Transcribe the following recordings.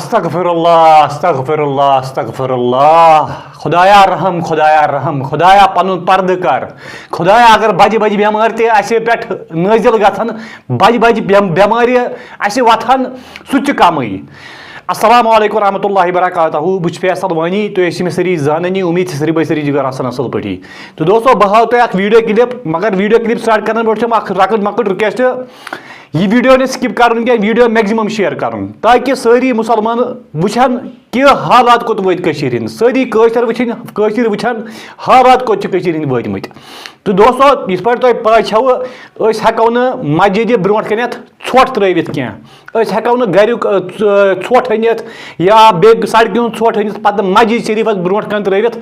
Astagfirullah, astagfirullah, astagfirullah. Khudaya raham, khudaya raham, khudaya panun pardı kar. Khudaya agar baji baji bemar te ashe pet nazil gathan, baji baji bemari ashe wathan such kamai. السلام علیکم ورحمۃ اللہ وبرکاتہ بچ فیصل وانی تو یہ سری زاننی امید سری بھائی سری جگر آسان اصل پٹھی تو دوستو بہ ہاو تہ ویڈیو کلپ مگر ویڈیو کلپ سٹارٹ کرنے برونٛٹھ چھم اکھ لۄکٕٹ مۄکٕٹ رِکویسٹ یہ ویڈیو نے سکپ کرن کینٛہہ ویڈیو میکزِمم شیئر کرن تاکہ ساری مسلمان وچھن کہ حالات کوٚت وٲتۍ کٔشیٖرِ ہِنٛدۍ سٲری کٲشِر وٕچھن حالات کوٚت چھِ کٔشیٖرِ ہِنٛدۍ وٲتۍمٕتۍ تو دوستو یِتھ پٲٹھۍ تۄہہِ پاے چھو أسۍ ہٮ۪کو نہٕ مسجدِ برونٛٹھ کَنٮ۪تھ ژھۄٹھ ترٲوِتھ کینٛہہ أسۍ ہٮ۪کو نہٕ گریُک ژھۄٹھ أنِتھ یا بیٚیہِ سڑکہِ ہُنٛد ژھۄٹھ أنِتھ پتہٕ مسجد شریٖفس برونٛٹھ کَنہِ ترٲوِتھ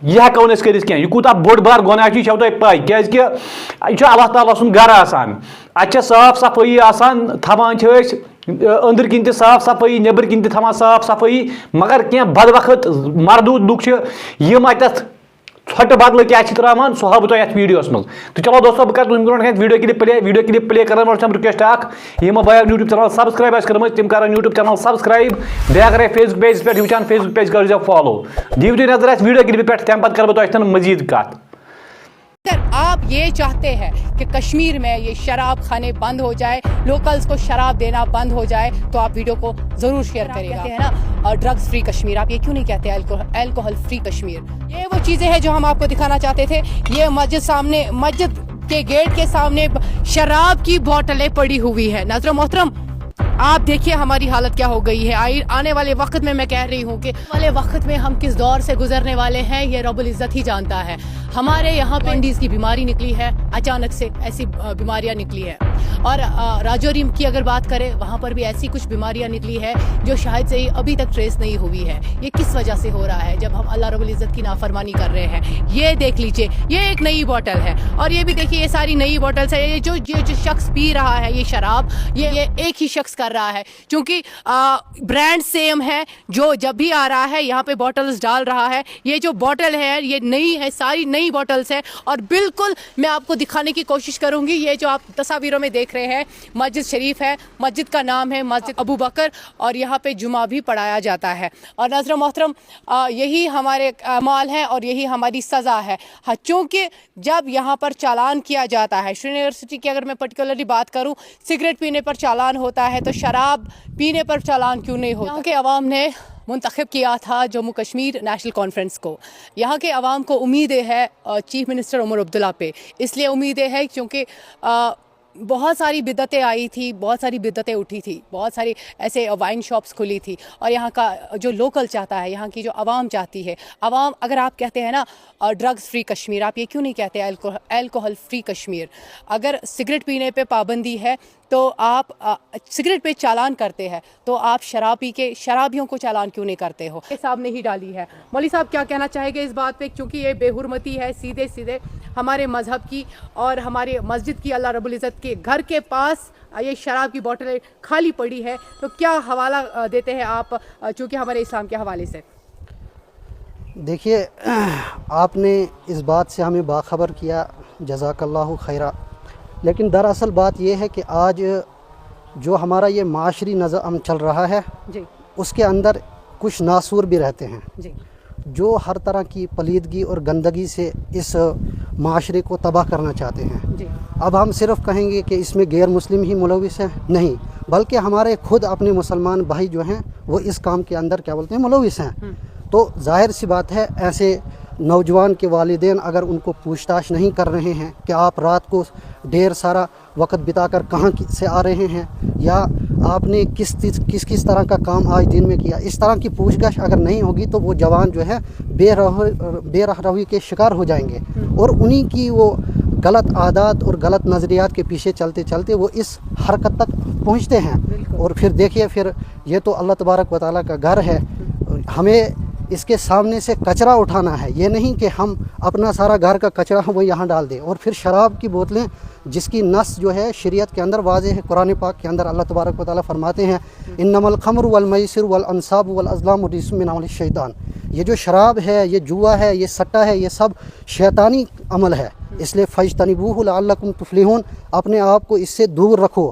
یہِ ہٮ۪کو نہٕ أسۍ کٔرِتھ کینٛہہ یہِ کوٗتاہ بوٚڑ بار گۄناہ چھُ یہِ چھو تۄہہِ پاے کیٛازِکہِ یہِ چھُ اللہ تعالیٰ سُنٛد گرٕ آسان اَتہِ چھےٚ صاف صفٲیی آسان تھاوان چھِ أسۍ أنٛدٕرۍ کِنۍ تہِ صاف صفٲیی نیٚبٕرۍ کِنۍ تہِ تھاوان صاف صفٲیی مگر کینٛہہ بدوقت مردوٗد لُکھ چھِ یِم اَتٮ۪تھ ژھۄٹہٕ بدلہٕ کیٛاہ چھِ ترٛاوان سُہ ہاو بہٕ تۄہہِ یَتھ ویٖڈیوَس منٛز تہٕ چلو دوستو بہٕ کَرٕ تُہٕنٛدِ برونٛٹھ کَنہِ ویٖڈیو کلپ کرن برونٛٹھ چھَم رِکویسٹ اکھ یِمو بایو یوٗٹیوٗب چینل سبسکرایب آسہِ کٔرمٕژ تِم کرن یوٗٹیوٗب چینل سبسکرایب بیٚیہِ اگرے فیس بُک پیجَس پٮ۪ٹھ وٕچھان فیس بُک پیج کٔرۍزیو فالو دِیِو تُہۍ نظر اَتھ ویٖڈیو کلپہِ پٮ۪ٹھ تَمہِ پتہٕ کرٕ بہٕ تۄہہِ سۭتۍ مزیٖد کتھ اگر آپ یہ چاہتے ہیں کہ کشمیر میں یہ شراب خانے بند ہو جائے لوکلز کو شراب دینا بند ہو جائے تو آپ ویڈیو کو ضرور شیئر کریں گا ہے نا ڈرگز فری کشمیر آپ یہ کیوں نہیں کہتے الکوہل فری کشمیر یہ وہ چیزیں ہیں جو ہم آپ کو دکھانا چاہتے تھے یہ مسجد کے گیٹ کے سامنے شراب کی بوتلیں پڑی ہوئی ہے ناظر محترم آپ دیکھیے ہماری حالت کیا ہو گئی ہے آنے والے وقت میں کہہ رہی ہوں کہ والے وقت میں ہم کس دور سے گزرنے والے ہیں یہ رب العزت ہی جانتا ہے ہمارے یہاں پہ انڈیز کی بیماری نکلی ہے اچانک سے ایسی بیماریاں نکلی ہے اور راجوری کی اگر بات کریں وہاں پر بھی ایسی کچھ بیماریاں نکلی ہے جو شاید سے ابھی تک ٹریس نہیں ہوئی ہے یہ کس وجہ سے ہو رہا ہے جب ہم اللہ رب العزت کی نافرمانی کر رہے ہیں یہ دیکھ لیجئے یہ ایک نئی بوتل ہے اور یہ بھی دیکھیے یہ ساری نئی بوٹلس ہے یہ جو شخص پی رہا ہے یہ شراب یہ ایک ہی شخص کر رہا ہے چونکہ برانڈ سیم ہے جو جب بھی آ رہا ہے یہاں پہ بوٹلز ڈال رہا ہے یہ جو بوٹل ہے یہ نئی ہے ساری نئی بوٹلز ہے اور بالکل میں آپ کو دکھانے کی کوشش کروں گی یہ جو آپ تصاویروں میں دیکھ رہے ہیں مسجد شریف ہے مسجد کا نام ہے مسجد ابو بکر اور یہاں پہ جمعہ بھی پڑھایا جاتا ہے اور ناظرین محترم یہی ہمارے اعمال ہیں اور یہی ہماری سزا ہے چونکہ جب یہاں پر چالان کیا جاتا ہے شری نگر سٹی کی اگر میں پرٹیکولرلی بات کروں سگریٹ پینے پر چالان ہوتا ہے تو شراب پینے پر چالان کیوں نہیں ہوتا کہ عوام نے منتخب کیا تھا جموں کشمیر نیشنل کانفرنس کو یہاں کے عوام کو امیدیں ہے چیف منسٹر عمر عبداللہ پہ اس لیے امیدیں ہے کیونکہ بہت ساری بدعتیں آئی تھی بہت ساری بدعتیں اٹھی تھی بہت ساری ایسے وائن شاپس کھلی تھی اور یہاں کا جو لوکل چاہتا ہے یہاں کی جو عوام چاہتی ہے عوام اگر آپ کہتے ہیں نا ڈرگز فری کشمیر آپ یہ کیوں نہیں کہتے الکوہل فری کشمیر اگر سگریٹ پینے پہ پابندی ہے تو آپ سگریٹ پہ چالان کرتے ہیں تو آپ شراب پی کے شرابیوں کو چالان کیوں نہیں کرتے ہو صاحب نے ہی ڈالی ہے مولوی صاحب کیا کہنا چاہیں گے اس بات پہ کیونکہ یہ بے حرمتی ہے سیدھے ہمارے مذہب کی اور ہمارے مسجد کی اللہ رب العزت کے گھر کے پاس یہ شراب کی بوتلیں خالی پڑی ہے تو کیا حوالہ دیتے ہیں آپ چونکہ ہمارے اسلام کے حوالے سے دیکھیے آپ نے اس بات سے ہمیں باخبر کیا جزاک اللہ خیرہ لیکن دراصل بات یہ ہے کہ آج جو ہمارا یہ معاشری نظام چل رہا ہے جی اس کے اندر کچھ ناسور بھی رہتے ہیں جی جو ہر طرح کی پلیدگی اور گندگی سے اس معاشرے کو تباہ کرنا چاہتے ہیں جی اب ہم صرف کہیں گے کہ اس میں غیر مسلم ہی ملوث ہیں نہیں بلکہ ہمارے خود اپنے مسلمان بھائی جو ہیں وہ اس کام کے اندر کیا بولتے ہیں ملوث ہیں تو ظاہر سی بات ہے ایسے نوجوان کے والدین اگر ان کو پوچھ تاچھ نہیں کر رہے ہیں کہ آپ رات کو ڈھیر سارا وقت بتا کر کہاں سے آ رہے ہیں یا آپ نے کس طرح کا کام آج دن میں کیا اس طرح کی پوچھ گچھ اگر نہیں ہوگی تو وہ جوان جو ہے بے رہروی کے شکار ہو جائیں گے اور انہی کی وہ غلط عادات اور غلط نظریات کے پیچھے چلتے چلتے وہ اس حرکت تک پہنچتے ہیں اور پھر دیکھیے پھر یہ تو اللہ تبارک و تعالیٰ کا گھر ہے ہمیں اس کے سامنے سے کچرا اٹھانا ہے یہ نہیں کہ ہم اپنا سارا گھر کا کچرا وہ یہاں ڈال دیں اور پھر شراب کی بوتلیں جس کی نص جو ہے شریعت کے اندر واضح ہے قرآن پاک کے اندر اللہ تبارک و تعالیٰ فرماتے ہیں انما الخمر والمیسر والانصاب والازلام رجس من عمل الشیطان یہ جو شراب ہے یہ جوا ہے یہ سٹا ہے یہ سب شیطانی عمل ہے اس لیے فاجتنبوہ لعلکم تفلحون اپنے آپ کو اس سے دور رکھو